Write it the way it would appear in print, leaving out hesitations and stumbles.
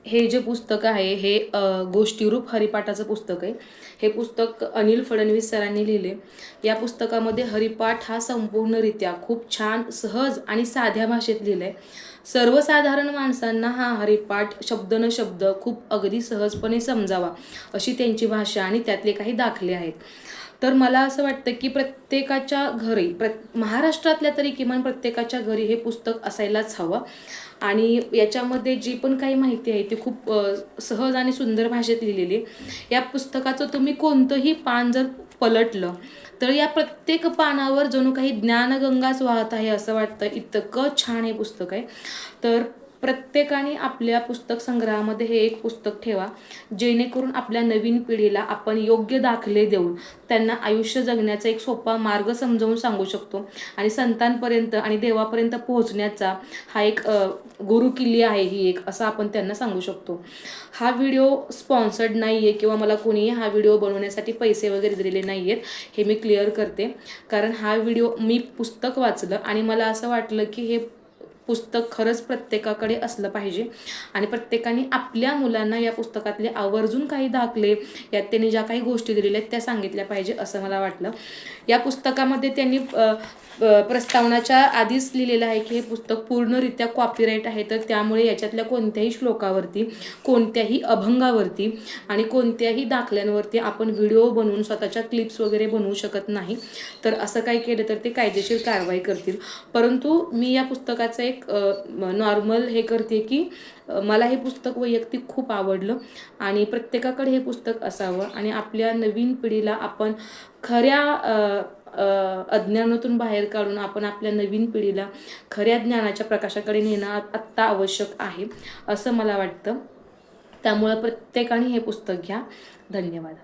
हे जे पुस्तक आहे हे गोष्टीरूप हरिपाठाचं पुस्तक आहे. हे पुस्तक अनिल फडणवीस सरांनी लिहिले. या पुस्तकामध्ये हरिपाठ हा संपूर्णरित्या खूप छान, सहज आणि साध्या भाषेत लिहिलं आहे. सर्वसाधारण माणसांना हा हरिपाठ शब्द न शब्द खूप अगदी सहजपणे समजावा अशी त्यांची भाषा आणि त्यातले काही दाखले आहेत. तर मला असं वाटतं की प्रत्येकाच्या घरी, महाराष्ट्रातल्या तरी किमान प्रत्येकाच्या घरी हे पुस्तक असायलाच हवं. आणि याच्यामध्ये जी पण काही माहिती आहे ती खूप सहज आणि सुंदर भाषेत लिहिलेली आहे. या पुस्तकाचं तुम्ही कोणतंही पान जर पलटलं तर या प्रत्येक पानावर जणू काही ज्ञानगंगाच वाहत आहे असं वाटतं, इतकं छान हे पुस्तक आहे. तर प्रत्येकाने आपल्या पुस्तक संग्रहामध्ये हे एक पुस्तक ठेवा, जेणेकरून आपल्या नवीन पिढीला आपण योग्य दाखले देऊन त्यांना आयुष्य जगण्याचा एक सोपा मार्ग समजावून सांगू शकतो आणि संतांपर्यंत आणि देवापर्यंत पोहोचण्याचा हा एक गुरुकिल्ली आहे ही एक, असं आपण त्यांना सांगू शकतो. हा व्हिडिओ स्पॉन्सर्ड नाही आहे किंवा मला कोणीही हा व्हिडिओ बनवण्यासाठी पैसे वगैरे दिलेले नाही आहेत, हे मी क्लिअर करते. कारण हा व्हिडिओ मी पुस्तक वाचलं आणि मला असं वाटलं की हे पुस्तक खरंच प्रत्येकाकडे असलं पाहिजे आणि प्रत्येकाने आपल्या मुलांना या पुस्तकातले आवर्जून काही दाखले, यात त्यांनी ज्या काही गोष्टी दिलेल्या आहेत त्या सांगितल्या पाहिजे असं मला वाटलं. या पुस्तकामध्ये त्यांनी प्रस्तावनाच्या आधीच लिहिलेलं आहे की हे पुस्तक पूर्णरित्या कॉपीराईट आहे, तर त्यामुळे याच्यातल्या कोणत्याही श्लोकावरती, कोणत्याही अभंगावरती आणि कोणत्याही दाखल्यांवरती आपण व्हिडिओ बनवून स्वतःच्या क्लिप्स वगैरे बनवू शकत नाही. तर असं काही केलं तर ते कायदेशीर कारवाई करतील. परंतु मी या पुस्तकाचं एक नॉर्मल हे करते की मला हे पुस्तक वैयक्तिक खूप आवडलं आणि प्रत्येकाकडे हे पुस्तक असावं आणि आपल्या नवीन पिढीला आपण खऱ्या अज्ञानातून बाहेर काढून आपण आपल्या नवीन पिढीला खऱ्या ज्ञानाच्या प्रकाशाकडे नेणं आत्ता आवश्यक आहे असं मला वाटतं. त्यामुळं प्रत्येकाने हे पुस्तक घ्या. धन्यवाद.